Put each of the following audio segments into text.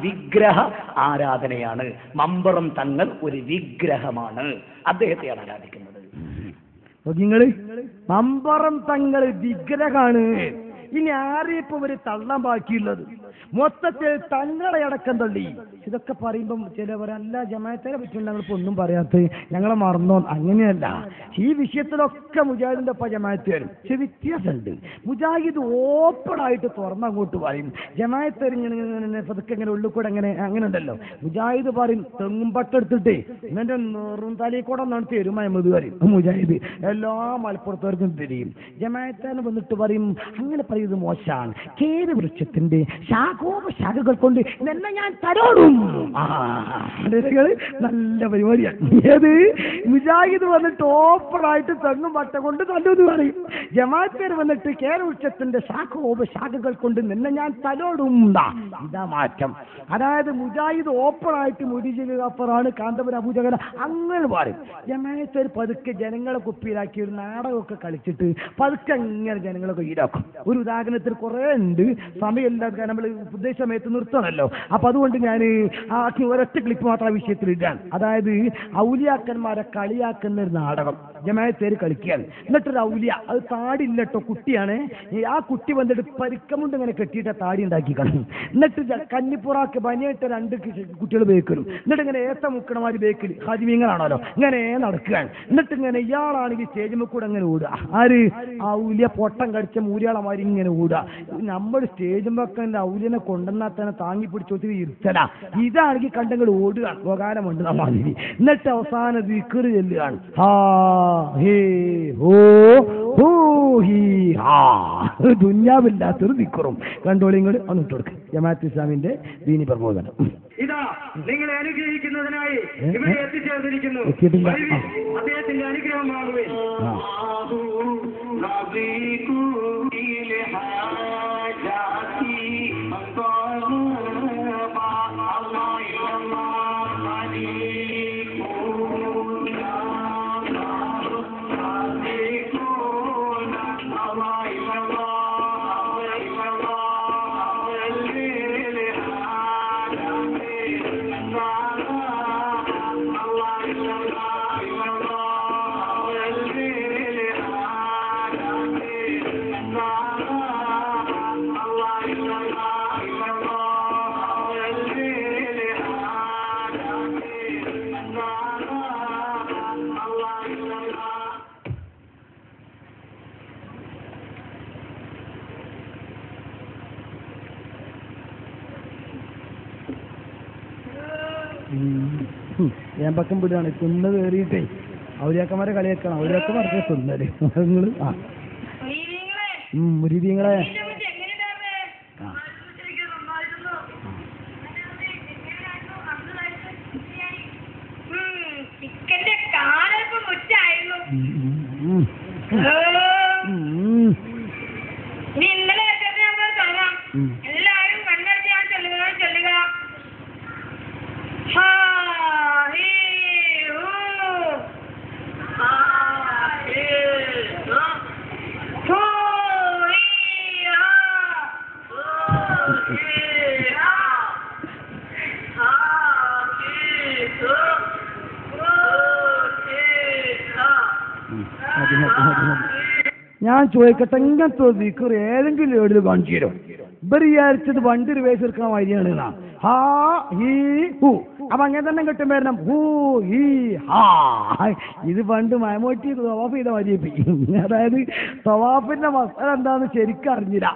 വിഗ്രഹ ആരാധനയാണ്. മമ്പറം തങ്ങൾ ഒരു വിഗ്രഹമാണ്, അദ്ദേഹത്തെയാണ് ആരാധിക്കുന്നത്. നിങ്ങള് മമ്പറം തങ്ങൾ വിഗ്രഹമാണ്. ഇനി ആരെയിപ്പോ ഒരു തള്ളാൻ ബാക്കിയുള്ളത്? മൊത്തത്തിൽ തങ്ങളെ അടക്കം തള്ളി. ഇതൊക്കെ പറയുമ്പം ചിലവർ അല്ല ജമാഅത്തിനെ പറ്റി ഞങ്ങളിപ്പോ ഒന്നും പറയാത്ത, ഞങ്ങളെ മറന്നോ? അങ്ങനെയല്ല. ഈ വിഷയത്തിലൊക്കെ മുജാഹിദിന്റെ ഒപ്പം ജമാഅത്ത് വരും. പക്ഷെ വ്യത്യാസമുണ്ട്. മുജാഹിദ് ഓപ്പൺ ആയിട്ട് തുറന്നങ്ങോട്ട് പറയും. ജമാഅത്ത് ഇങ്ങനെ പതുക്കെ ഇങ്ങനെ ഉള്ളിൽ കൂടെ അങ്ങനെ ഉണ്ടല്ലോ. മുജാഹിദ് പറയും തെങ്ങും പട്ടെടുത്തിട്ടേ ഇവന്റെ നെറും തലയിൽ കൂടെ ഒന്നാണ് തരും അഹമ്മദ് പറയും. മുജാഹിദ് എല്ലാ മലപ്പുറത്തവർക്കും തിരിയും. ജമാഅത്താന് വന്നിട്ട് പറയും അങ്ങനെ പറയുന്നത് മോശമാണ്. കേര വൃക്ഷത്തിന്റെ ശാഖകൾ കൊണ്ട് എന്നെ ഞാൻ തരോടും. നല്ല പരിപാടിയാണ്. ഏത് മുജാഹിദ് വന്നിട്ട് ഓപ്പണായിട്ട് തെങ്ങും പട്ട കൊണ്ട് തല്ലൂന്ന് പറയും. ജമാഅത്തേർ വന്നിട്ട് കേര വൃക്ഷത്തിന്റെ ശാഖകൾ കൊണ്ട് നിന്നെ ഞാൻ തലോടും. ഇതാ മാറ്റം. അതായത് മുജാഹിദ് ഓപ്പണായിട്ട് മുരീജിൽ ഗഫറാണ്, കാന്തപുരം അബൂജഹൽ അങ്ങനെ പറയും. ജമാഅത്തേർ പതുക്കെ ജനങ്ങളെ കുപ്പിയിലാക്കി ഒരു നാടകമൊക്കെ കളിച്ചിട്ട് പതുക്കെ ഇങ്ങനെ ജനങ്ങളൊക്കെ ഈടാക്കും. ഒരു ഉദാഹരണത്തിന് കുറെ ഉണ്ട്, സമയമില്ലാതെ നമ്മൾ ഉദ്ദേശ സമയത്ത് നിർത്തണമല്ലോ. അപ്പൊ അതുകൊണ്ട് ഞാൻ ഒരൊറ്റ ക്ലിപ്പ് മാത്രം ആ വിഷയത്തിൽ ഇടാണ്. അതായത് ഔലിയാക്കന്മാരെ കളിയാക്കുന്ന ഒരു നാടകം ജമാഅത്തേര് കളിക്കുകയാണ്. എന്നിട്ടൊരു ഔലിയ, അത് താടില്ലട്ടോ, കുട്ടിയാണ്. ആ കുട്ടി വന്നിട്ട് പരിക്കമുണ്ട് ഇങ്ങനെ കെട്ടിയിട്ട് താടി ഉണ്ടാക്കി കാണും. എന്നിട്ട് കന്നിപ്പുറാക്ക് ബനിയായിട്ട് 2 കുട്ടികൾ ബേക്കലും. എന്നിട്ട് ഇങ്ങനെ ഏത്ത മുക്കണമാര് ബേക്കല് ഹാജിമീങ്ങളാണല്ലോ ഇങ്ങനെ നടക്കുകയാണ്. എന്നിട്ട് ഇങ്ങനെ ഇയാളാണെങ്കിൽ സ്റ്റേജിൽ കൂടെ അങ്ങനെ ഓടുക. ആര്? ഔലിയ പൊട്ടം കടിച്ച മൂരിയാളമാര് ഇങ്ങനെ ഓടുക. നമ്മൾ സ്റ്റേജുമ്പൊക്കെ ഔലിയനെ കൊണ്ടുവന്നാൽ തന്നെ താങ്ങി പിടിച്ചൊത്തിരി ഇരുത്തല. ഇതാണെങ്കിൽ കണ്ടങ്ങൾ ഓടുകയാണ്, ഉപകാരമുണ്ട് മാതിരി. എന്നിട്ട് അവസാന ദിക്റ് ചെല്ലുകയാണ്. ഹാ ഹേ ഹോ ഹൂ ഹി ഹാ. ദുന്യാവില്ലാത്തൊരു ദിക്റും കണ്ടോളിങ്ങൾ വന്നിട്ട് കൊടുക്കും. ജമാഅത്ത് ഇസ്ലാമിന്റെ ദീനി പ്രബോധനം ഇതാ നിങ്ങളെ അനുഗ്രഹിക്കുന്നതിനായി ഇവിടെ എത്തിച്ചേർന്നിരിക്കുന്നു. അദ്ദേഹത്തിന്റെ അനുഗ്രഹം വാങ്ങുകയും ഞാൻ പക്കം വിടുകയാണ്. തിന്ന് കയറിയിട്ടേ ഔലിയാക്കന്മാരെ കളിയാക്കണം. ഔലിയാക്കന്മാർക്ക് തിന്നല് നിങ്ങള് മുരീദീങ്ങളെ എല്ലാരും കണ്ണടച്ച് ഞാൻ ചൊല്ലുക. ഞാൻ ചോദിക്കട്ടെ, ഇങ്ങനത്തെ ദിക്ർ ഏതെങ്കിലും എവിടെ കാണിച്ചു തരും? ഇവർ വിചാരിച്ചത് വണ്ടി റിവേഴ്സ് എടുക്കണ മാതിരിയാണ്. ഹാ ഹീ ഹു. അപ്പൊ അങ്ങനെ തന്നെ കിട്ടും വരണം. ഹൂ ഹീ ഹാ. ഇത് പണ്ട് മയമോട്ടി തവാഫ് ചെയ്ത മാതിരിപ്പിക്കും. അതായത് തവാഫിന്റെ മസാല എന്താന്ന് ശരിക്കും അറിഞ്ഞില്ല.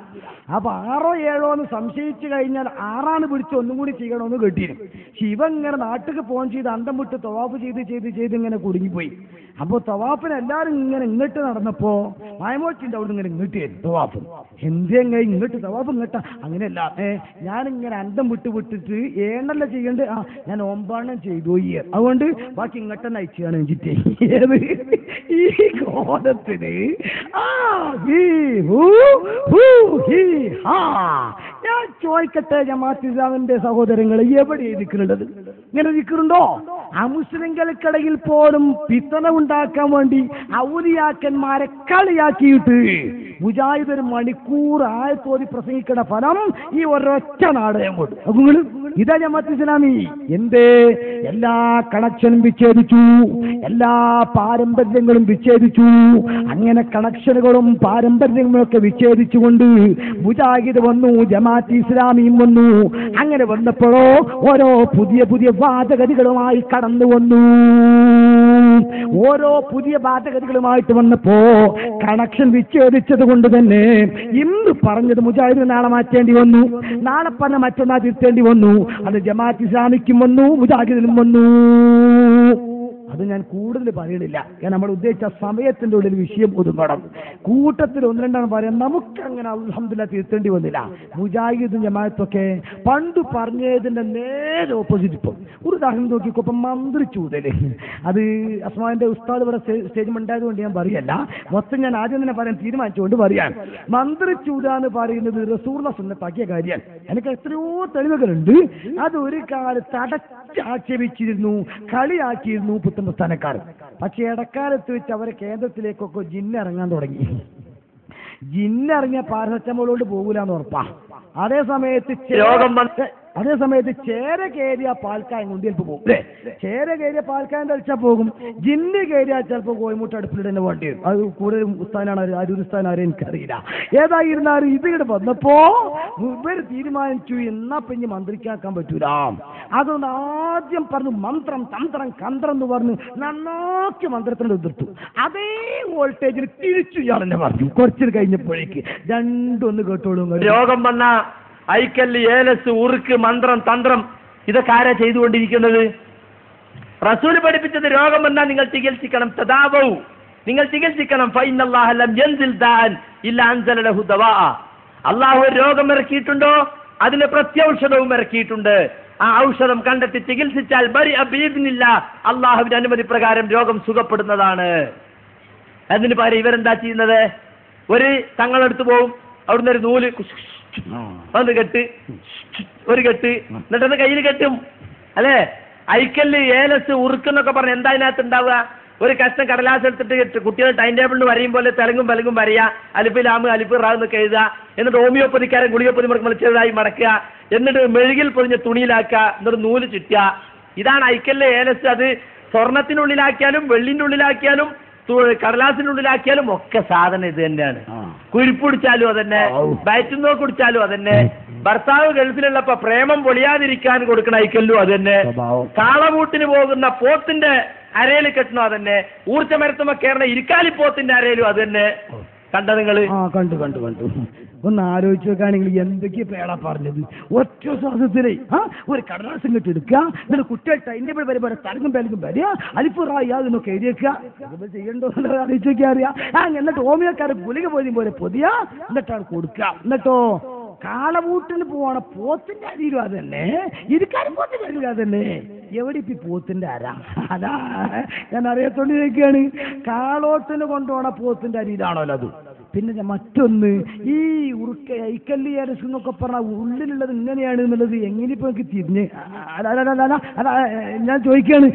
അപ്പൊ 6 or 7 എന്ന് സംശയിച്ചു കഴിഞ്ഞാൽ 6 പിടിച്ച് ഒന്നും കൂടി ചെയ്യണമെന്ന് കേട്ടിരും. ശിവ ഇങ്ങനെ നാട്ടിലേക്ക് ഫോൺ ചെയ്ത് അന്തം വിട്ട് തവാഫ് ചെയ്ത് ഇങ്ങനെ കുടുങ്ങിപ്പോയി. അപ്പൊ തവാഫിന് എല്ലാരും ഇങ്ങനെ ഇങ്ങോട്ട് നടന്നപ്പോ മയമോട്ടിന്റെ അവിടെ ഇങ്ങനെ ഇങ്ങോട്ട് വരും തവാഫ്. എന്തെങ്ങനെ ഇങ്ങോട്ട് തവാഫ് ഇങ്ങോട്ട? അങ്ങനെയല്ല, ഞാനിങ്ങനെ അന്തം വിട്ടിട്ട് ഏണല്ല ചെയ്യണ്ട്. ഞാൻ 9 ചെയ്തു. അതുകൊണ്ട് ബാക്കി ഇങ്ങോട്ടെന്നെ അയച്ചാണ് വെച്ചിട്ടേ. ഏത് ഈ കോലത്തിന് ഞാൻ ചോദിക്കട്ടെ, ജമാഅത്ത് ഇസ്ലാമിന്റെ സഹോദരങ്ങൾ എവിടെ ദിക്റുള്ളത്? ഇങ്ങനെ ദിക്റുണ്ടോ? അമുസ്ലിംകൾക്കിടയിൽ പോലും പിത്തന ഉണ്ടാക്കാൻ വേണ്ടി ഔലിയാക്കന്മാരെ കളിയാക്കിയിട്ട് മുജാഹിദ് ഒരു മണിക്കൂർ ആയത്തോതി പ്രസംഗിക്കുന്ന ഫലം ഈ ഒരൊറ്റ നാടകം കൊണ്ട്. നിങ്ങൾ ഇതാ ജമാഅത്ത് ഇസ്ലാമി. എന്തേ? എല്ലാ കണക്ഷനും വിച്ഛേദിച്ചു, എല്ലാ പാരമ്പര്യങ്ങളും വിച്ഛേദിച്ചു. അങ്ങനെ കണക്ഷനുകളും പാരമ്പര്യങ്ങളും ഒക്കെ വിച്ഛേദിച്ചുകൊണ്ട് മുജാഹിദ് വന്നു, ജമാഅത്ത് ഇസ്ലാമിയും വന്നു. അങ്ങനെ വന്നപ്പോഴോ ഓരോ പുതിയ പുതിയ വാദഗതികളുമായി കടന്നു വന്നു. ഓരോ പുതിയ വാദഗതികളുമായിട്ട് വന്നപ്പോ കണക്ഷൻ വിച്ഛേദിച്ചത് കൊണ്ട് തന്നെ ഇന്ന് പറഞ്ഞത് മുജാഹിദ് നാളെ മാറ്റേണ്ടി വന്നു, നാളെ പറഞ്ഞ മറ്റന്നാൾ തിരുത്തേണ്ടി വന്നു. അത് ജമാഅത്ത് ഇസ്ലാമിക്കും വന്നു, മുജാഹിദിനും വന്നു. അത് ഞാൻ കൂടുതൽ പറയണില്ല, കാരണം നമ്മൾ ഉദ്ദേശിച്ച സമയത്തിന്റെ ഉള്ളിൽ വിഷയം ഒതുങ്ങണം. കൂട്ടത്തിൽ ഒന്ന് രണ്ടാണ് പറയാൻ നമുക്കങ്ങനെ അൽഹംദുലില്ലാഹ് തിരുത്തേണ്ടി വന്നില്ല. മുജാഹിദും ജമാഅത്തൊക്കെ പണ്ട് പറഞ്ഞതിന്റെ നേരെ ഓപ്പോസിറ്റ്. ഇപ്പം ഒരു ഉദാഹരണം നോക്കിക്കോ, ഇപ്പം മന്ത്രിച്ചൂതല്, അത് അസ്മാന്റെ ഉസ്താദ് ഇവിടെ സ്റ്റേജ് ഉണ്ടായത് കൊണ്ട് ഞാൻ പറയല്ല, മൊത്തം ഞാൻ ആദ്യം തന്നെ പറയാൻ തീരുമാനിച്ചുകൊണ്ട് പറയാൻ. മന്ത്രിച്ചൂത എന്ന് പറയുന്നത് റസൂലുള്ളാഹി സുന്നത്താക്കിയ കാര്യമാണ്. എനിക്ക് എത്രയോ തെളിവുകളുണ്ട്. അത് ഒരു കാലത്ത് അടച്ചാക്ഷേപിച്ചിരുന്നു, കളിയാക്കിയിരുന്നു സ്ഥാനക്കാർ. പക്ഷെ ഇടക്കാലത്ത് വെച്ച് അവരെ കേന്ദ്രത്തിലേക്കൊക്കെ ജിന്നിറങ്ങാൻ തുടങ്ങി. ജിന്നിറങ്ങിയ പാരസെറ്റമോളോട് പോകൂലെന്ന് ഉറപ്പാ. അതേ സമയത്ത് ചേര കയറിയ പാൽക്കായം കൊണ്ട് ചിലപ്പോൾ പോകും. ചേര കയറിയ പാൽക്കായം തളിച്ചാൽ പോകും, ജിന്ന് കയറിയാൽ ചിലപ്പോൾ കോയിമുട്ട് അടുപ്പിലിടന്നെ വേണ്ടി വരും. അത് കൂടുതലും ഉസ്താനാണ്, അരൂരുസ്ഥാനാരും എനിക്കറിയില്ല. ഏതായിരുന്നാലും ഇത് ഇവിടെ വന്നപ്പോ ഇവർ തീരുമാനിച്ചു എന്നാ പിന്നെ മന്ത്രിക്കാക്കാൻ പറ്റൂല. അതൊന്ന് ആദ്യം പറഞ്ഞു മന്ത്രം തന്ത്രം കന്ത്രം എന്ന് പറഞ്ഞു നന്നാക്കി മന്ത്രത്തിന് എതിർത്തു. അതേ വോൾട്ടേജിൽ തിരിച്ചു ഇയാൾ തന്നെ പറഞ്ഞു. കുറച്ചു കഴിഞ്ഞപ്പോഴേക്ക് രണ്ടൊന്ന് കേട്ടോളൂ. രോഗം വന്ന ഐക്കല്ല്, ഏലസ്, ഉറുക്ക്, മന്ത്രം, തന്ത്രം, ഇതൊക്കെ ആരാ ചെയ്തുകൊണ്ടിരിക്കുന്നത്? റസൂൽ പഠിപ്പിച്ചത് രോഗം വന്നാൽ നിങ്ങൾ ചികിത്സിക്കണം. തദാവൗ, നിങ്ങൾ ചികിത്സിക്കണം. ഫഇന്നല്ലാഹ ലം യൻസിൽ ദാൻ ഇല്ലാ അൻസല ലഹു ദവാ. അല്ലാഹു രോഗം ഇറക്കിയിട്ടുണ്ടോ അതിന് പ്രത്യൗഷധവും ഇറക്കിയിട്ടുണ്ട്. ആ ഔഷധം കണ്ടെത്തി ചികിത്സിച്ചാൽ ബരി അബീദിനില്ല, അള്ളാഹുവിന്റെ അനുമതി പ്രകാരം രോഗം സുഖപ്പെടുന്നതാണ്. അതിന് പകരം ഇവരെന്താ ചെയ്യുന്നത്? ഒരു തങ്ങളെടുത്ത് പോവും, അവിടുന്ന് ഒരു നൂല് ഒന്ന് കെട്ട്, ഒരു കെട്ട്, എന്നിട്ടത് കയ്യിൽ കെട്ടും. അല്ലേ? ഐക്കല്ല്, ഏലസ്, ഉറുക്കെന്നൊക്കെ പറഞ്ഞ് എന്താ അതിനകത്ത് ഉണ്ടാവുക? ഒരു കഷ്ണം കടലാസ് എടുത്തിട്ട് കുട്ടികൾ ടൈം ടേബിളിന് വരയും പോലെ തെലുങ്കും പലകും വരയുക, അലിഫ് ലാമ് അലിഫ് റാ എന്നൊക്കെ എഴുതുക. എന്നിട്ട് ഹോമിയോപ്പതിക്കാരൻ ഗുളികപ്പൊതി മുളച്ചതായി മടക്കുക, എന്നിട്ട് മെഴുകിൽ പൊതിഞ്ഞ തുണിയിലാക്കുക, എന്നിട്ട് നൂല് ചുറ്റുക. ഇതാണ് ഐക്കല്ല്, ഏലസ്. അത് സ്വർണത്തിനുള്ളിലാക്കിയാലും വെള്ളിന്റെ ഉള്ളിലാക്കിയാലും കടലാസിനുള്ളിലാക്കിയാലും ഒക്കെ സാധനം ഇത് തന്നെയാണ്. കുരിപ്പിടിച്ചാലും അതന്നെ, വയറ്റുന്നോ കുടിച്ചാലും അതന്നെ. ഭർത്താവ് ഗൾഫിലുള്ളപ്പോ പ്രേമം പൊളിയാതിരിക്കാൻ കൊടുക്കണ ഐക്കല്ലും അതന്നെ. കാളകൂട്ടിന് പോകുന്ന പോത്തിന്റെ അരയിൽ കെട്ടണോ അതന്നെ. ഊർജ്ജമരത്തുമ്പോ കയറുന്ന ഇരിക്കാലിപ്പോത്തിന്റെ അരയിലും അതന്നെ. കണ്ട നിങ്ങള്? കണ്ടു കണ്ടു കണ്ടു. ഒന്ന് ആലോചിച്ച് നോക്കുകയാണെങ്കിൽ എന്തൊക്കെയാ പേടാ പറഞ്ഞത്. ഒറ്റ ശ്വാസത്തിലേ ഒരു കടലാസം കെട്ടെടുക്കുക, എന്നിട്ട് കുട്ടികൾ ടൈൻ്റെ വരുമ്പോൾ തലങ്ങും പേലങ്ങും വരിക, അലിപ്പുറാന്നൊക്കെ എഴുതിയേക്കുക. ചെയ്യണ്ടോ ആലോചിച്ച് നോക്കിയാ അറിയാം. എന്നിട്ട് ഹോമിയോക്കാരെ ഗുളിക പോലും പോലെ പൊതിയ, എന്നിട്ടാണ് കൊടുക്കുക. എന്നിട്ടോ കാളവൂട്ടിന് പോവാണ് പോത്തിന്റെ അരിയിലും അത് തന്നെ, ഇരിക്കാനും പോത്തിന്റെ അരിയിലും അത് തന്നെ. എവിടെ ഇപ്പൊ പോത്തിന്റെ അര? അതാ ഞാൻ അറിയത്തോണ്ട് ചോദിക്കുകയാണ്. കാളോട്ടിന് കൊണ്ടുപോണ പോത്തിന്റെ അരിയിലാണല്ലോ അത്. പിന്നെ മറ്റൊന്ന്, ഈ ഐക്കല്ല് ഏലസ് എന്നൊക്കെ പറഞ്ഞാൽ ഉള്ളിലുള്ളത് ഇങ്ങനെയാണ് എന്നുള്ളത് എങ്ങനെയിപ്പോ എനിക്ക് തിരിഞ്ഞ് ഞാൻ ചോദിക്കുകയാണ്.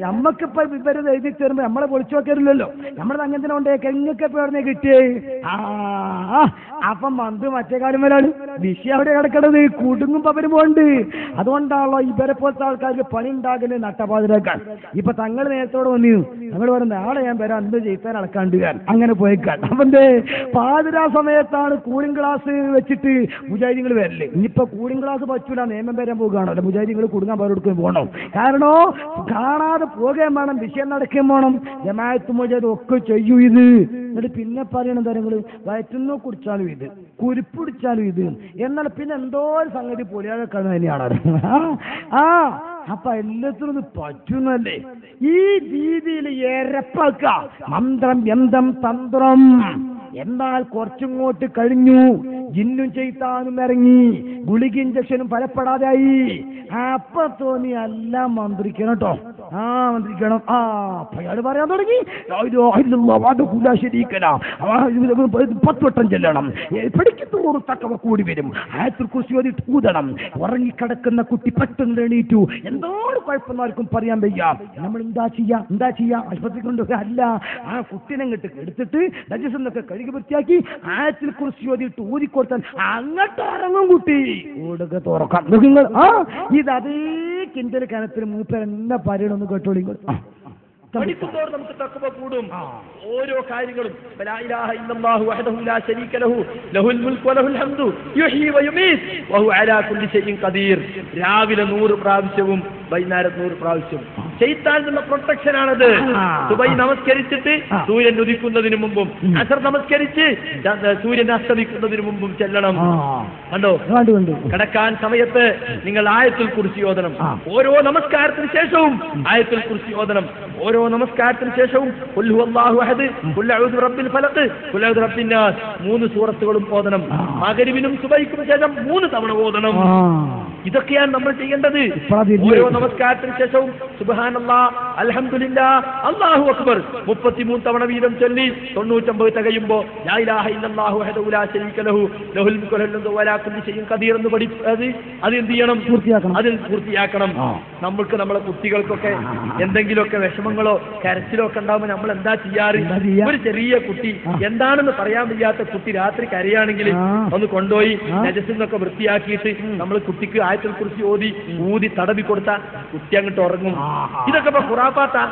നമ്മക്കിപ്പോ ഇവര് എഴുതി തരുമ്പോ നമ്മളെ പൊളിച്ചു നോക്കരുല്ലോ. നമ്മളത് അങ്ങനെ തന്നെ കൊണ്ടേ എങ്ങൊക്കെ എവിടുന്നേ കിട്ടിയേ? അപ്പം മറ്റേ കാര്യം വരാണ് വിഷയം അവിടെ കിടക്കണത്. കുടുങ്ങുമ്പോ അവര് പോണ്ട്. അതുകൊണ്ടാണല്ലോ ഇവരെ പോലത്തെ ആൾക്കാർക്ക് പണി ഉണ്ടാകുന്നത് നട്ടപാതിരാക്കാൻ. ഇപ്പൊ തങ്ങൾ നേരത്തോടെ വന്നിരുന്നു, ഞങ്ങൾ പറഞ്ഞു നാളെ ഞാൻ വരാം, എന്ത് ചെയ്താൻ അളക്കാണ്ട് അങ്ങനെ പോയേക്കാൻ. അവന്റെ പാതിരാ സമയത്താണ് കൂളിംഗ് ഗ്ലാസ് വെച്ചിട്ട് മുജാഹിദീങ്ങൾ വരല്. ഇനിയിപ്പോ കൂളിംഗ് ഗ്ലാസ് പറ്റൂല, നിയമം വരാൻ പോകുകയാണല്ലോ. മുജാഹിദീങ്ങൾ കുടുങ്ങാൻ പലർക്കും പോകണം. കാരണോ കാണാതെ പോകുകയും വേണം, വിഷയം നടക്കുകയും വേണം. ജമാഅത്ത് മുജാഹിദ് ഒക്കെ ചെയ്യൂ ഇത്. എന്നിട്ട് പിന്നെ പറയണ തരങ്ങൾ വയറ്റുന്നോ കുടിച്ചാലും ഇത്, കുരിപ്പിടിച്ചാലും ഇത്. എന്നാൽ പിന്നെ എന്തോ ഒരു സംഗതി പൊലിയാതെ കാണുന്നത് തന്നെയാണ്. അപ്പൊ എല്ലാത്തിനും ഇത് പറ്റുന്നല്ലേ. ഈ രീതിയിൽ എരപ്പാക്ക മന്ത്രം യന്ത്രം തന്ത്രം. എന്നാൽ കുറച്ചിങ്ങോട്ട് കഴിഞ്ഞു, ജിന്നും ചെയ്താനും ഇറങ്ങി, ഗുളിക ഇഞ്ചക്ഷനും ഫലപ്പെടാതെയായി. അപ്പൊ തോന്നി എല്ലാം മന്ത്രിക്കണം കേട്ടോ. മന്ത്രിക്കണം. അപ്പൊ അയാൾ പറയാൻ തുടങ്ങി 10 വട്ടം ചെല്ലണം, പഠിക്കുന്നോറ് തക്കവ കൂടി വരും, ആയത്തുൽ കുർസി ഓതിട്ട് ഊതണം. ഉറങ്ങിക്കിടക്കുന്ന കുട്ടി പെട്ടെന്ന് എണീറ്റു, എന്താണ് കുഴപ്പമാർക്കും പറയാൻ വയ്യ. നമ്മൾ എന്താ ചെയ്യാ ആശുപത്രി കൊണ്ടുപോയി അല്ല, ആ കുട്ടീനെ ഇങ്ങോട്ട് എടുത്തിട്ട് നജസെന്നൊക്കെ കഴുകി വൃത്തിയാക്കി ആയത്തുൽ കുർസി ഓതിട്ട് ഊതിക്കൊടുത്താൽ അങ്ങോട്ട് ഇറങ്ങും കുട്ടി. ഊടക തുറക്കാം നിങ്ങൾ. ഇത് അതേ കിൻഡൽ കനത്തിൽ മൂപ്പർ എന്നെ പറയണമെന്ന് കേട്ടോളി. പഠിക്കുന്നതോട് നമുക്ക് തഖ്വ കൂടും. ഓരോ കാര്യങ്ങളും ലാ ഇലാഹ ഇല്ലല്ലാഹു വഹ്ദഹു ലാ ശരീക ലഹു ലഹുൽ മുൽക്കു വലഹുൽ ഹംദു യുഹ്യി വയുമീത് വഹു അലാ കുല്ലി ഷൈഇൻ ഖദീർ. രാവിലെ 100 പ്രാവശ്യവും വൈകുന്നേരം 100 പ്രാവശ്യം. ശൈത്താനിൽ നിന്നുള്ള പ്രൊട്ടക്ഷൻ ആണത്. സുബഹി നമസ്കരിച്ചിട്ട് സൂര്യൻ ഉദിക്കുന്നതിന് മുമ്പും അസർ നമസ്കരിച്ച് സൂര്യൻ അസ്തമിക്കുന്നതിന് മുമ്പും ചെല്ലണം. കണ്ടോ? കിടക്കാൻ സമയത്ത് നിങ്ങൾ ആയത്തുൽ കുർസി ഓതണം. ഓരോ നമസ്കാരത്തിന് ശേഷവും ആയത്തുൽ കുർസി ഓതണം. ഓരോ നമസ്കാരത്തിന് ശേഷവും ഖുൽ ഹുവല്ലാഹു അഹദ്, ഖുൽ അഊദു ബിറബ്ബിൽ ഫലഖ്, ഖുൽ അഊദു ബിറബ്ബിൻ നാസ് 3 സൂറത്തുകളും ഓതണം. മഗ്രിബിനും സുബഹിക്കും ശേഷം 3 തവണ ഓതണം. ഇതൊക്കെയാണ് നമ്മൾ ചെയ്യേണ്ടത്. ഓരോ നമസ്കാരത്തിന് ശേഷവും സുബ്ഹാനല്ലാഹ്, അൽഹംദുലില്ലാഹ്, അല്ലാഹു അക്ബർ 33 തവണ വീതം ചൊല്ലി 99 തികയുമ്പോൾ ലാ ഇലാഹ ഇല്ലല്ലാഹു വഹ്ദഹു ലാ ശരീക ലഹു ലഹുൽ മുൽക്കു വലഹുൽ ഹംദു വലാ കുല്ലി ഷൈഇൻ ഖദീർ എന്ന് അത് എന്ത് ചെയ്യണം? പൂർത്തിയാക്കണം. നമ്മൾക്ക് നമ്മളെ കുട്ടികൾക്കൊക്കെ എന്തെങ്കിലുമൊക്കെ വിഷമങ്ങളോ കരച്ചിലോ ഒക്കെ ഉണ്ടാകുമ്പോൾ നമ്മൾ എന്താ ചെയ്യാറ്? ഒരു ചെറിയ കുട്ടി, എന്താണെന്ന് പറയാൻ വയ്യാത്ത കുട്ടി രാത്രി കരയാണെങ്കിൽ ഒന്ന് കൊണ്ടുപോയി നജസിന്നൊക്കെ വൃത്തിയാക്കിയിട്ട് നമ്മൾ കുട്ടിക്ക് ആയത്തുൽ കുർസി ഊതി തടവി കൊടുത്ത കുട്ടി അങ്ങോട്ട് ഉറങ്ങും. ഇതൊക്കെ ഇപ്പൊ ഖുറാഫാത്താ.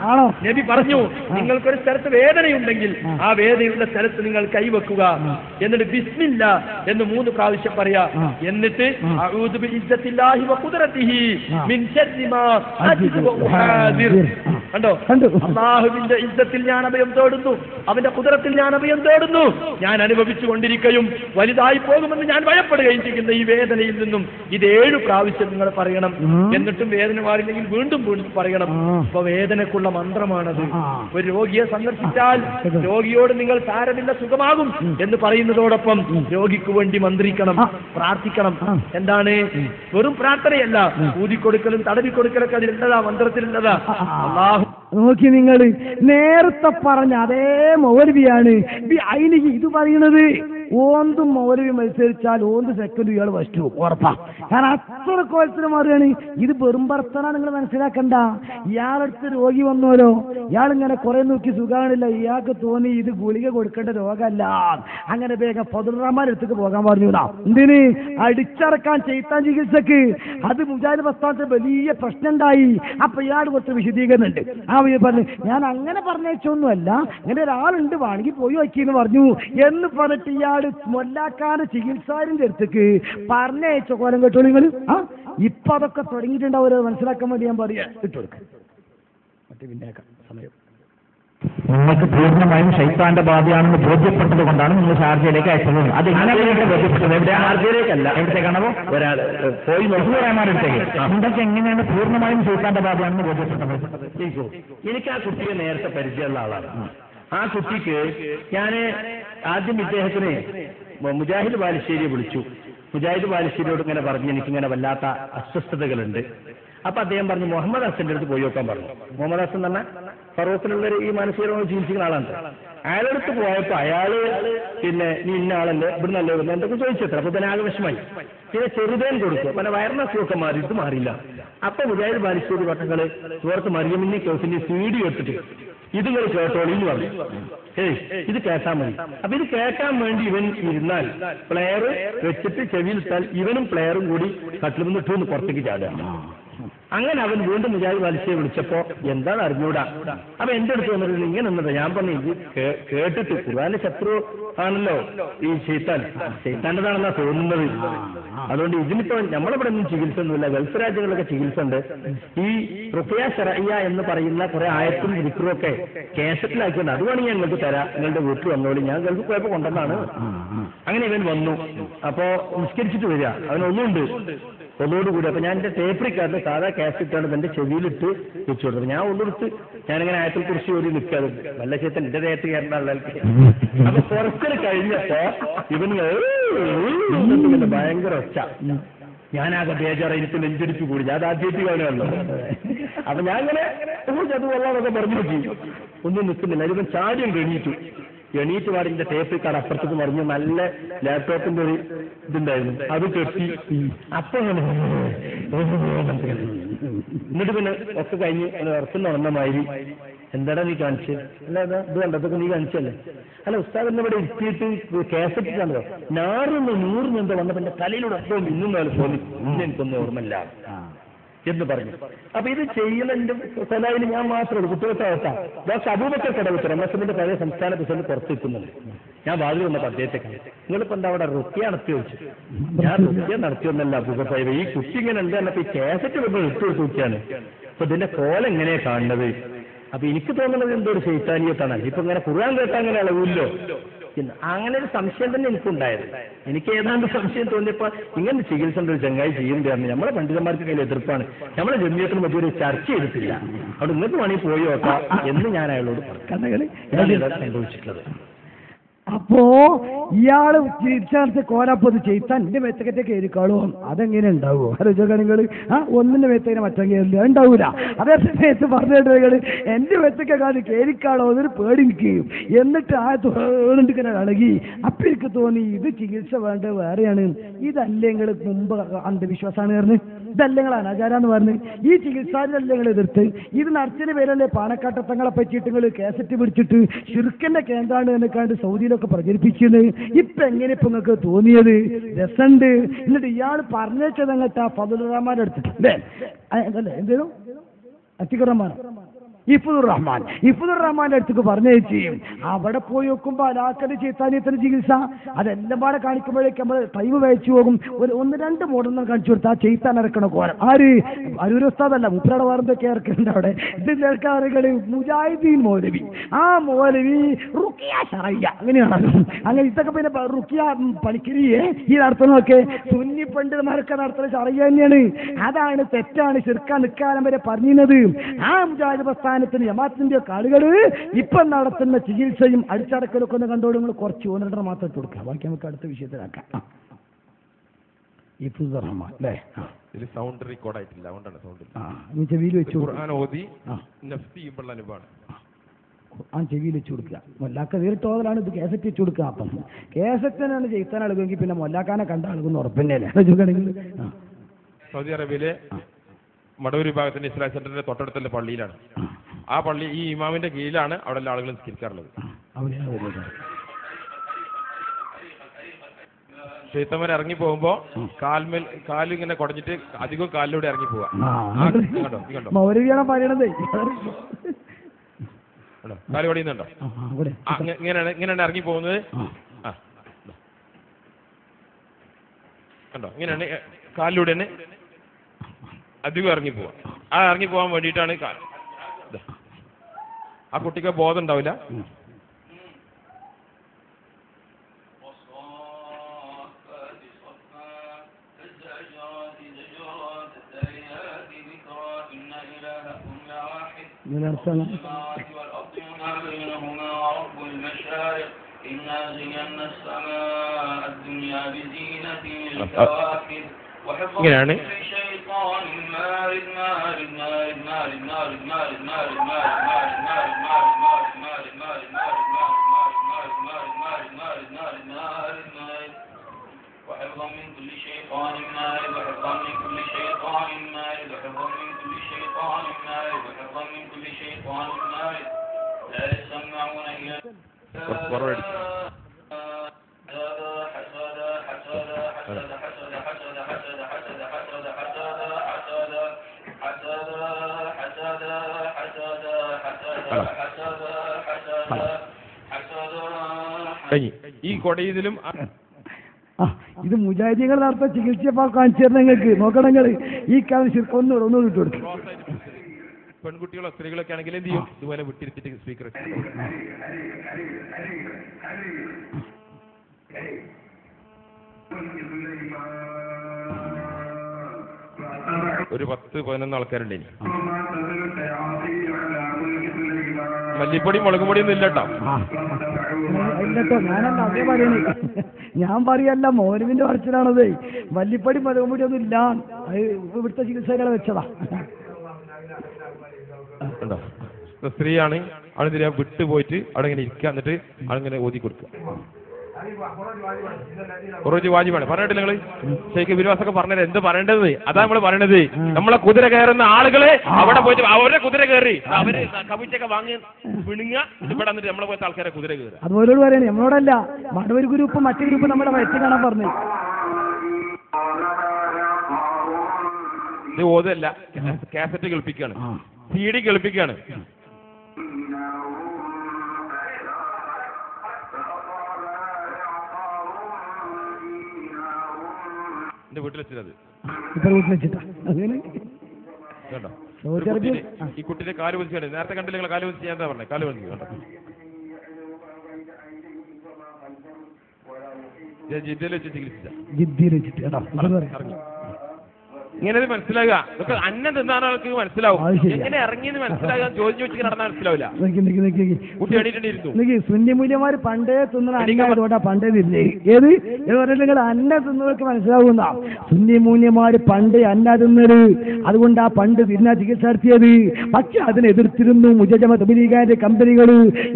നബി പറഞ്ഞു, നിങ്ങൾക്കൊരു സ്ഥലത്ത് വേദനയുണ്ടെങ്കിൽ ആ വേദനയുള്ള സ്ഥലത്ത് നിങ്ങൾ കൈവെക്കുക, എന്നിട്ട് ബിസ്മില്ല എന്ന് 3 പ്രാവശ്യം പറയാ. എന്നിട്ട് അഊദു ബിഇസ്സത്തില്ലാഹി വഖുദ്റതിഹി മിൻ ശർരി മാ അജിദു വഉഹാദിർ. കണ്ടോ? അല്ലാഹുവിന്റെ ഇസ്സത്തിൽ ഞാൻ അഭയം തേടുന്നു, അവന്റെ ഖുദ്റത്തിൽ ഞാൻ അഭയം തേടുന്നു. ഞാൻ അനുഭവിച്ചു കൊണ്ടിരിക്കുകയും വലുതായി പോകുമെന്ന് ഞാൻ ഭയപ്പെടുകയും ചെയ്യുന്ന ഈ വേദനയിൽ നിന്നും ഇത് 7 പ്രാവശ്യം നിങ്ങൾ പറയണം. എന്നിട്ടും വേദന മാറില്ലെങ്കിൽ വീണ്ടും വീണ്ടും പറയണം. അപ്പൊ വേദനക്കുള്ള മന്ത്രമാണത്. ഒരു രോഗിയെ സന്ദർശിച്ചാൽ രോഗിയോട് നിങ്ങൾ സാരമില്ല, സുഖമാകും എന്ന് പറയുന്നതോടൊപ്പം രോഗിക്ക് വേണ്ടി മന്ത്രിക്കണം, പ്രാർത്ഥിക്കണം. എന്താണ്? വെറും പ്രാർത്ഥനയല്ല, ഊതിക്കൊടുക്കലും തടവിക്കൊടുക്കലൊക്കെ അതിലുള്ളതാ, മന്ത്രത്തിലുള്ളതാ. അല്ലാഹു നോക്കി, നിങ്ങൾ നേരത്തെ പറഞ്ഞ അതേ മൗലവിയാണ് ഇത് പറയുന്നത്. ഓന്തും മൗലവി മത്സരിച്ചാൽ 1 സെക്കൻഡ് ഇയാൾ ഫസ്റ്റ് ഉറപ്പാ. കാരണം അത്ര കോലത്തിന് മാറുകയാണ്. ഇത് വെറും ഭർത്തന നിങ്ങൾ മനസ്സിലാക്കണ്ട. ഇയാളടുത്ത് രോഗി വന്നോലോ, ഇയാളിങ്ങനെ കുറെ നോക്കി സുഖാണില്ല, ഇയാൾക്ക് തോന്നി ഇത് ഗുളിക കൊടുക്കേണ്ട രോഗമല്ല, അങ്ങനെ വേഗം ഫദ്ലുറഹ്മാന്റെ അടുത്തേക്ക് പോകാൻ പറഞ്ഞു. എന്തിന്? അടിച്ചറക്കാൻ ചെയ്താൻ ചികിത്സക്ക്. അത് മുജാഹിദ് പ്രസ്ഥാനത്തിൽ വലിയ പ്രശ്നം ഉണ്ടായി. അപ്പൊ ഇയാൾ കുറച്ച് വിശദീകരണം ഉണ്ട്. പറഞ്ഞു, ഞാൻ അങ്ങനെ പറഞ്ഞൊന്നുമല്ല, ഇങ്ങനെ ഒരാളുണ്ട്, വേണമെങ്കിൽ പോയി വയ്ക്കിന്ന് പറഞ്ഞു എന്ന് പറഞ്ഞിട്ട് ഇയാൾ മൊല്ലാക്കാരുടെ ചികിത്സാരിന്റെ അടുത്തേക്ക് പറഞ്ഞയച്ച കോലം കേട്ടോ നിങ്ങൾ. ഇപ്പൊ അതൊക്കെ തുടങ്ങിയിട്ടുണ്ടാവും, മനസ്സിലാക്കാൻ വേണ്ടി ഞാൻ പറയാ. ഇട്ടുകൊടുക്ക മറ്റേ പിന്നേക്കാം സമയം. നിങ്ങൾക്ക് പൂർണ്ണമായും ശൈത്താന്റെ ബാധയാണെന്ന് ബോധ്യപ്പെട്ടത് കൊണ്ടാണ് നിങ്ങൾ ഷാർജയിലേക്ക് അയച്ചത്. അത് എങ്ങനെയാണ് ബോധ്യപ്പെട്ടത്? ഷാർജയിലേക്കല്ല, എവിടത്തേക്കാണോ? ഒരാൾ പോയി റഹ്മാനടുത്തേക്ക്. നിങ്ങൾക്ക് എങ്ങനെയാണ് പൂർണ്ണമായും ശൈത്താന്റെ ബാധയാണെന്ന് ബോധ്യപ്പെട്ടത്? എനിക്ക് ആ കുട്ടിയെ നേരത്തെ പരിചയമുള്ള ആളാണ്. ആ കുട്ടിക്ക് ഞാൻ ആദ്യം ഇദ്ദേഹത്തിന് മുജാഹിദ് ബാലുശ്ശേരിയെ വിളിച്ചു. മുജാഹിദ് ബാലുശ്ശേരിയോട് ഇങ്ങനെ പറഞ്ഞു, എനിക്കിങ്ങനെ വല്ലാത്ത അസ്വസ്ഥതകളുണ്ട്. അപ്പൊ അദ്ദേഹം പറഞ്ഞു, മുഹമ്മദ് ഹസന്റെ അടുത്ത് പോയി നോക്കാൻ പറഞ്ഞു. മുഹമ്മദ് ഹസൻ എന്ന് പറഞ്ഞാൽ ഫറൂഖിലുള്ള ഈ മാനസിക രോഗം ചികിത്സിക്കുന്ന ആളാണ്. അയാളടുത്ത് പോയപ്പോ അയാള് പിന്നെ നീ ഇന്ന ആളല്ലേ, ഇവിടെ നല്ലേ വരുന്നത് എന്തൊക്കെ ചോദിച്ചത്ര. അപ്പൊ തന്നെ ആകെ വിഷമായി. പിന്നെ ചെറുതേൻ കൊടുത്തു, പിന്നെ വയറിന അസുഖമൊക്കെ മാറി, ഇത് മാറിയില്ല. അപ്പൊ മുജാഹിദ് ബാലുശ്ശേരി പട്ടങ്ങള് സുഹൃത്ത് മറിയമിന്റെ കേസിന്റെ CD എടുത്തിട്ട് ഇതുങ്ങൾ കേട്ടോളി എന്ന് പറഞ്ഞു. ഇത് കേട്ടാൻ മതി. അപ്പൊ ഇത് കേൾക്കാൻ വേണ്ടി ഇവൻ ഇരുന്നാൽ പ്ലെയർ വെച്ചിട്ട് ചെവിയിലിട്ടാൽ ഇവനും പ്ലെയറും കൂടി കട്ടിൽ നിന്നിട്ട് പുറത്തേക്ക് ചാടുക. അങ്ങനെ അവൻ വീണ്ടും മുജാഹിദ് ബാലുശ്ശേരിയെ വിളിച്ചപ്പോ എന്താണ് അറിഞ്ഞൂടാ. അപ്പൊ എന്റെ അടുത്ത് വന്നിട്ട് ഇങ്ങനെ നിന്നത്. ഞാൻ പറഞ്ഞു, ഇത് കേട്ടിട്ട് ഖുർആന്റെ ശത്രു ആണല്ലോ ഈ ശൈത്താന്റെതാണെന്നാ തോന്നുന്നത്. അതുകൊണ്ട് ഇതിനിപ്പോ നമ്മളിവിടെ ഒന്നും ചികിത്സ ഒന്നുമില്ല, ഗൾഫ് രാജ്യങ്ങളിലൊക്കെ ചികിത്സ ഉണ്ട്. ഈ റുഖിയ ശറഇയ്യ എന്ന് പറയുന്ന കുറെ ആയത്തും ദിക്റും ഒക്കെ കേസറ്റിലാക്കിയുണ്ട്. അത് വേണമെങ്കിൽ ഞാൻ നിങ്ങൾക്ക് തരാം, നിങ്ങളുടെ വീട്ടിൽ വന്നോളി. ഞാൻ ഗൾഫ് പോയപ്പോ കൊണ്ടുവന്നാണ്. അങ്ങനെ ഇവൻ വന്നു. അപ്പോ നിസ്കരിച്ചിട്ട് വരിക, അവനൊന്നുണ്ട് ഒന്നോടുകൂടി. അപ്പൊ ഞാൻ എന്റെ ടേപ്പ് റിക്കാർഡ് സാധാ കാസറ്റാണ് എന്റെ ചെവിയിലിട്ട് വെച്ചു കൊടുത്തത്. ഞാൻ ഒന്നെടുത്ത് ഞാനിങ്ങനെ ആയത്തിൽ കുറിച്ച് ഒരു നിൽക്കാതെ വല്ല ചേത്തൻ എന്റെ ദേഹത്ത് കയറേണ്ട ആളുകൾക്ക്. അപ്പൊ പുറത്തിൽ കഴിഞ്ഞപ്പോ ഇവന് ഭയങ്കര ഒച്ച. ഞാനാകെ ബേജാറ, എനിക്ക് നെഞ്ചടിച്ചു കൂടി. ഞാൻ ആദ്യമായിട്ട് കാണുകയല്ലോ. അപ്പൊ ഞാൻ ഇങ്ങനെ അത് കൊള്ളാന്നൊക്കെ പറഞ്ഞു നോക്കി, ഒന്നും നിൽക്കുന്നില്ല. അതിപ്പം ചാടിയും എണീറ്റ് പാടിന്റെ ടേപ്പ് കാർഡ് അപ്പുറത്തേക്ക് മറിഞ്ഞ് നല്ല ലാപ്ടോപ്പിന്റെ ഒരു ഇതുണ്ടായിരുന്നു, അത് കെട്ടി. അപ്പൊ എന്നിട്ട് പിന്നെ ഒക്കെ കഴിഞ്ഞ് ഉറക്കുന്ന വന്നമാതിരി, എന്താടാ നീ കാണിച്ച്? അല്ല അതാ ഇത് കണ്ടതൊക്കെ നീ കാണിച്ചല്ലേ? അല്ല ഉസ്താദ് എന്നെ ഇവിടെ ഇരുത്തിയിട്ട് കാസറ്റ് കണ്ടോ, 100 എന്തോ വന്നപ്പോ എന്റെ തലയിലൂടെ എപ്പോഴും ഇന്നും നാല് തോന്നി, ഇന്ന് എനിക്കൊന്നും ഓർമ്മയില്ല എന്ന് പറഞ്ഞു. അപ്പൊ ഇത് ചെയ്യുന്ന എന്റെ കൊലയിൽ ഞാൻ മാത്രമേ കുട്ടികൾക്കാവത്ത ഡോക്ടർ അബൂബക്കർ കടവത്ത് എംഎസ്എമ്മിന്റെ പഴയ സംസ്ഥാന പ്രസിഡന്റ് പുറത്ത് നിൽക്കുന്നുണ്ട്. ഞാൻ വാതിൽ വന്നപ്പോൾ അദ്ദേഹത്തെ കണ്ടു. നിങ്ങളിപ്പോ എന്താ അവിടെ റുക്കിയ നടത്തി വെച്ചു? ഞാൻ റുക്കിയ നടത്തിയൊന്നല്ല അബൂബക്കർ സാഹിബ്, ഈ കുട്ടി ഇങ്ങനെ ഉണ്ട് എന്നപ്പോ ഈ കാസറ്റ് വരുമ്പോൾ ഇട്ടു കൊടുത്ത് നോക്കിയാണ്. അപ്പൊ ഇതിന്റെ കോലം എങ്ങനെയാ കാണുന്നത്? അപ്പൊ എനിക്ക് തോന്നുന്നത് എന്തോ ഒരു ശൈത്താനിയത്താണ്. ഇപ്പൊ ഇങ്ങനെ ഖുർആൻ കേട്ടാ അങ്ങനെ അളവില്ലോ. അങ്ങനെ ഒരു സംശയം തന്നെ എനിക്കുണ്ടായത്. എനിക്ക് ഏതാണ്ട് സംശയം തോന്നിയപ്പോ ഇങ്ങനെ ചികിത്സ ഒരു ചങ്ങായി ചെയ്യുന്നതാണ്. നമ്മളെ പണ്ഡിതന്മാർക്ക് കയ്യിൽ എതിർപ്പാണ്. നമ്മളെ ജമിയത്തിന് മറ്റൊരു ഒരു ചർച്ച ചെയ്തിട്ടില്ല. അവിടെ നിങ്ങൾക്ക് വേണമെങ്കിൽ പോയി നോക്കാം എന്ന് ഞാൻ അയാളോട് പറഞ്ഞു. സംഭവിച്ചിട്ടുള്ളത്. അപ്പോ ഇയാള് ചിരിച്ചാർത്ത് കോലാപ്പത് ചെയ്താൻ എന്റെ മെത്തക്കത്തെ കയറിക്കാളോ, അതെങ്ങനെ ഉണ്ടാവുമോ? ആലോചിക്കണികള് ഒന്നിന്റെ മെത്തങ്ങനെ മറ്റേ കയറില്ല, ഉണ്ടാവൂല. അതേ സമയത്ത് പറഞ്ഞിട്ടുകള് എന്റെ മെത്തക്കാണ് കയറിക്കാളോ എന്നൊരു പേടി നിൽക്കുകയും എന്നിട്ട് ആ തോന്നിങ്ങനെ അളകി. അപ്പൊ എനിക്ക് തോന്നി ഇത് ചികിത്സ വേണ്ടത് വേറെയാണ്. ഇതല്ലെങ്കിൽ മുമ്പ് അന്ധവിശ്വാസമാണ് പറഞ്ഞ്, ഇതല്ലെങ്കിൽ അനാചാരാന്ന് പറഞ്ഞ് ഈ ചികിത്സാരല്ലെങ്കിൽ എതിർത്ത് ഇത് നടത്തിന് പേരല്ലേ പാണക്കാട്ടത്തങ്ങളെ പറ്റിയിട്ട് നിങ്ങൾ കേസറ്റ് പിടിച്ചിട്ട് ശിർക്കന്റെ കേന്ദ്രാണ് എന്നൊക്കെയാണ്ട് സൗദിയിലൊക്കെ പ്രചരിപ്പിക്കുന്നത്. ഇപ്പൊ എങ്ങനെ ഇപ്പൊ നിങ്ങൾക്ക് തോന്നിയത്? രസമുണ്ട്. എന്നിട്ട് ഇയാൾ പറഞ്ഞേച്ചത് അങ്ങട്ടാ ഫതുൽ റഹ്മാൻ എടുത്തിട്ട് അല്ലേ എന്തേലും അത്തിഖുർ റഹ്മാൻ ഇഫ്തുർ റഹ്മാന്റെ അടുത്തേക്ക് പറഞ്ഞേച്ച് അവിടെ പോയി നോക്കുമ്പോ അലാക്കല് ചെയ്താനിയത്തിന് ചികിത്സ അതെല്ലാം പാടെ കാണിക്കുമ്പോഴേക്ക് നമ്മൾ ടൈം വഹിച്ചു പോകും. ഒരു 1-2 മോഡൽ കാണിച്ചു കൊടുത്താൽ ചെയ്താൻ ഇറക്കണ കോലം ആര് അരൂരസ്താദല്ല മുപ്പരയുടെ വേറെന്തൊക്കെ ഇറക്കുന്നുണ്ട് അവിടെ. ഇത് കേൾക്കാറുകള് മുജാഹിദീൻ മൗലവി, ആ മൗലവി റുക്കിയ ശറയ്യ അങ്ങനെയാണ്. അങ്ങനെ ഇതൊക്കെ പിന്നെ റുക്കിയ പണിക്കരിയെ ഈ നടത്തുന്നതൊക്കെ സുന്നി പണ്ഡിതന്മാരൊക്കെ നടത്തുന്ന ശറയ്യ തന്നെയാണ്. അതാണ് തെറ്റാണ്, ശിർക്കാൻ നിൽക്കാലം വരെ പറഞ്ഞിരുന്നത്. ആ മുജാഹിദ് പ്രസ്ഥാനത്തിന് ജമാഅത്തിന്റെ ഒക്കെ ആളുകള് ഇപ്പം നടത്തുന്ന ചികിത്സയും അടിച്ചടക്കലൊക്കെ ഒന്ന് കണ്ടോട് നിങ്ങൾ കുറച്ച് 1-2 മാത്രം ഇട്ട് കൊടുക്കുക. ബാക്കി നമുക്ക് അടുത്ത വിഷയത്തിലാക്കാം. ഇഫ്തുർ റഹ്മാൻ അല്ലേ? ഇതിൽ സൗണ്ട് റെക്കോർഡ് ആയിട്ടില്ല, അതുകൊണ്ടാണ് സൗണ്ട് ചെവിയിൽ വെച്ചു ഖുർആൻ ഓതി നഫ്സ് ചെയ്യുമ്പോൾ അനുഭവമാണ്. ആ ചെവിയിൽ വെച്ച് കൊടുക്കുക. മൊല്ലാക്ക നേരിട്ടോതലാണ് ഇത് കേസറ്റ് വെച്ച് കൊടുക്കുക. അപ്പം കേസറ്റിനാണ് ചെയ്താൻ ആളുകെങ്കിൽ പിന്നെ മൊല്ലാക്കാനെ കണ്ട ആളുകൊന്ന് ഉറപ്പന്നെയല്ലേ? സൗദി അറേബ്യയിലെ മടവൂർ വിഭാഗത്തിന്റെ ഇസ്ലാം സെന്ററിന്റെ തൊട്ടടുത്തുള്ള പള്ളിയിലാണ്. ആ പള്ളി ഈ ഇമാമിന്റെ കീഴിലാണ് അവിടെ എല്ലാ ആളുകളും നിസ്കരിക്കാറുള്ളത്. ക്ഷേത്രവരെ ഇറങ്ങി പോകുമ്പോ കാലിങ്ങനെ കുടഞ്ഞിട്ട് അധികം കാലിലൂടെ ഇറങ്ങി പോവാ. കാല് പടിയുന്നുണ്ടോ? ഇങ്ങനെയാണ് ഇറങ്ങി പോകുന്നത്. കണ്ടോ? ഇങ്ങനെയാണ് കാലിലൂടെ തന്നെ അധികം ഇറങ്ങി പോവാ. ആ ഇറങ്ങി പോകാൻ വേണ്ടിയിട്ടാണ് ആ കുട്ടിക്ക് ബോധം ഉണ്ടാവില്ല. ഇങ്ങനെയാണ് وحفظا من كل شيطان مارد وحفظا من كل شيطان مارد وحفظا من كل شيطان مارد وحفظا من كل شيطان مارد لا يسمعون إلى ഈ കൊടയിലും ഇത് മുജാഹിദീങ്ങൾ നടത്താൻ ചികിത്സ കാണിച്ചു തരുന്ന നിങ്ങൾക്ക് നോക്കണങ്ങൾ ഈ കാലം ശരിക്കും ഒന്നുകൂടെ ഇട്ട് കൊടുക്കും. പെൺകുട്ടികളോ സ്ത്രീകളൊക്കെ ആണെങ്കിൽ എന്ത് ചെയ്യും? ഇതുപോലെ വിട്ടിരുത്തിട്ട് സ്പീക്കർ ഒരു 10-11 ആൾക്കാരുണ്ട്. ഇനി മല്ലിപ്പൊടി മുളകും പൊടിയൊന്നും ഇല്ലട്ടോ. ഞാനല്ല അതേ പറയണേ, ഞാൻ പറയല്ല മോനുവിന്റെ പറച്ചിലാണത്. മല്ലിപ്പൊടി മുളകും പൊടിയൊന്നും ഇല്ല, അത് ഇവിടുത്തെ ചികിത്സകളെ വെച്ചതാ. ഉണ്ടോ? സ്ത്രീയാണ്, അവിടെ വിട്ടുപോയിട്ട് അവിടെ ഇങ്ങനെ ഇരിക്കുക, എന്നിട്ട് അവിടെ ഓതി കൊടുക്കുക. ഖുറൂജ് വാജിബാണ്. പറഞ്ഞിട്ടില്ല നിങ്ങള്? ഷെയ്ഖ് ബിരുവാസൊക്കെ പറഞ്ഞത് എന്ത് പറയേണ്ടത്? അതാ നമ്മൾ പറയണത്. നമ്മളെ കുതിര കയറുന്ന ആളുകളെ അവിടെ പോയിട്ട് അവരുടെ കുതിര കയറി അവര് കവിച്ചൊക്കെ വാങ്ങി വിഴുങ്ങുക, ഇവിടെ വന്നിട്ട് നമ്മളെ പോലത്തെ ആൾക്കാരെ കുതിര കയറുക. അതുപോലെ പറയണേ, നമ്മളോടല്ല മടവൂർ ഗ്രൂപ്പ് മറ്റു ഗ്രൂപ്പ് നമ്മുടെ വയറ്റ് കാണാൻ പറഞ്ഞു. ഇത് ഓതല്ല, കാസറ്റ് കേൾപ്പിക്കുകയാണ്, CD കേൾപ്പിക്കുകയാണ്. എന്റെ വീട്ടിൽ വെച്ചത് കേട്ടോ. ഈ കുട്ടിയുടെ കാല് വലിച്ചാണ്. നേരത്തെ കണ്ടില്ല നിങ്ങൾ? കാല് വലിച്ച് ഞാൻ പറഞ്ഞത്, കാല് വലിച്ചു കേട്ടോ. ജിദ്ദയിൽ വെച്ച് ചികിത്സിച്ച ഇങ്ങനെ മനസ്സിലാകുക. ഇതൊക്കെ അന്നം തിന്നാൻ ആൾക്ക് മനസ്സിലാവും. എങ്ങനെ ഇറങ്ങിയെന്ന് മനസ്സിലാകാൻ ചോദിച്ചു വെച്ച് നടന്നാൽ മനസ്സിലാവില്ല. കുട്ടി എണീറ്റിരുന്നു. സുന്നിമൂല്യന്മാര് പണ്ടേ തിന്നണ അന്നോട്ടാ പണ്ടേ തിന്നേ. ഏത് പറഞ്ഞിട്ട് നിങ്ങൾ അന്ന തിന്നവർക്ക് മനസ്സിലാവുന്ന സുന്നിമൂല്യന്മാര് പണ്ടേ അന്ന തിന്നത്. അതുകൊണ്ട് ആ പണ്ട് തിന്നാ ചികിത്സ നടത്തിയത്. പക്ഷെ അതിനെ എതിർത്തിരുന്നു മുജജമ തബ്ലീഗിന്റെ കമ്പനികൾ.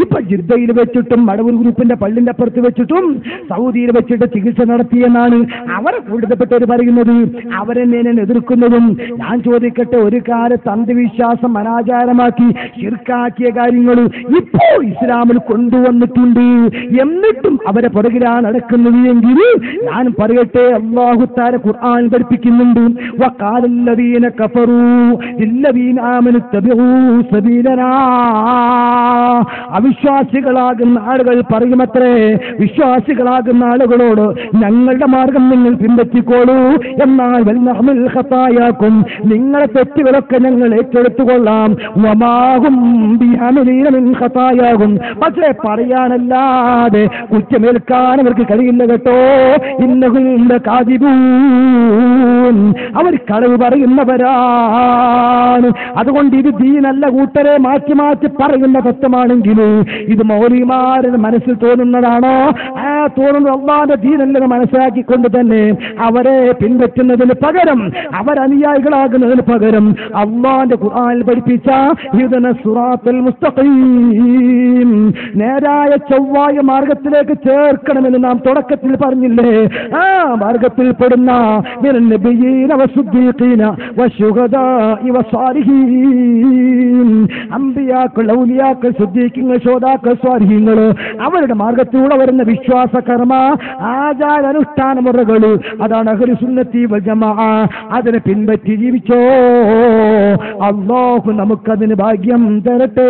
ഇപ്പൊ ജിദ്ദയിൽ വെച്ചിട്ടും മടവൂർ ഗ്രൂപ്പിന്റെ പള്ളിന്റെ അപ്പുറത്ത് വെച്ചിട്ടും സൗദിയിൽ വെച്ചിട്ട് ചികിത്സ നടത്തിയെന്നാണ് അവരെ കൂടുതൽപ്പെട്ടവർ പറയുന്നത്. അവരെന്നെ എതിർക്കുന്നതും. ഞാൻ ചോദിക്കട്ടെ, ഒരു കാലത്ത് അന്ധവിശ്വാസം അനാചാരമാക്കി ശിർക്കാക്കിയ കാര്യങ്ങൾ ഇപ്പോ ഇസ്ലാമിൽ കൊണ്ടുവന്നിട്ടുണ്ട്. എന്നിട്ടും അവരെ പുറകിലാണ് നടക്കുന്നത് എങ്കിൽ ഞാൻ പറയട്ടെ, അല്ലാഹു തആല ഖുർആൻ പഠിപ്പിക്കുന്നുണ്ട്, വഖാലല്ലദീന കഫറൂ ലില്ലദീന ആമനു തബിഊ സബീലനാ. അവിശ്വാസികളാകുന്ന ആളുകൾ പറയുമത്രേ, വിശ്വാസികളാകുന്ന ആളുകളോട് ഞങ്ങളുടെ മാർഗം നിങ്ങൾ പിൻപറ്റിക്കോളൂ, എന്നാൽ വൽനഹ്മിൽ ഖതായാകും, നിങ്ങളെ തെറ്റുകളൊക്കെ ഞങ്ങൾ ഏറ്റെടുത്തുകൊള്ളാം. വമാഹും ബിഹമിലീന മിൻ ഖതായാകും, പക്ഷേ പറയാനല്ലാതെ കുറ്റമേൽക്കാൻ അവർക്ക് കഴിയില്ല കേട്ടോ. ഇന്നഹും ലകാദിബൂൻ, അവർ കളവ് പറയുന്നവരാണ്. അതുകൊണ്ട് ഇത് ദീനല്ല കൂട്ടരെ, മാറ്റി മാറ്റി പറയുന്ന തത്വമാണെങ്കിലും ഇത് മൗലിമാരുടെ മനസ്സിൽ തോന്നുന്നതാണോ? ആ തോന്നുന്നത് അല്ലാഹുവിന്റെ ദീനല്ലെന്ന് മനസ്സിലാക്കിക്കൊണ്ട് തന്നെ അവരെ പിൻപറ്റുന്നതിന് പകരം, അവരനുയായികളാകുന്നതിന് പകരം അല്ലാഹുവിന്റെ ഖുർആനിൽ പഠിപ്പിച്ച ഇഹ്ദിന സിറാത്തൽ മുസ്തഖീം, നേരായ ചൊവ്വായ മാർഗത്തിലേക്ക് ചേർക്കണമെന്ന് നാം തുടക്കത്തിൽ പറഞ്ഞില്ലേ? ആ മാർഗത്തിൽ പെടുന്ന മിനൻ നബിയ്യീന വസ്സുദ്ദീഖീന വശുഹദാഇ വസ്സാലിഹീൻ, അംബിയാക്കൾ, ഔലിയാക്കൾ, സുദ്ദീഖീങ്ങൾ, ശുഹദാക്കൾ, സ്വാലിഹീങ്ങൾ, അവരുടെ മാർഗത്തിലൂടെ വരുന്ന വിശ്വാസ കർമ്മ ആചാര അനുഷ്ഠാന മുറകൾ, അതാണ് അഹ്ലു സുന്നത്തി വൽ ജമാഅ. അതിനെ പിൻപറ്റി ജീവിച്ചോ. അല്ലാഹു നമുക്കതിന് ഭാഗ്യം തരട്ടെ.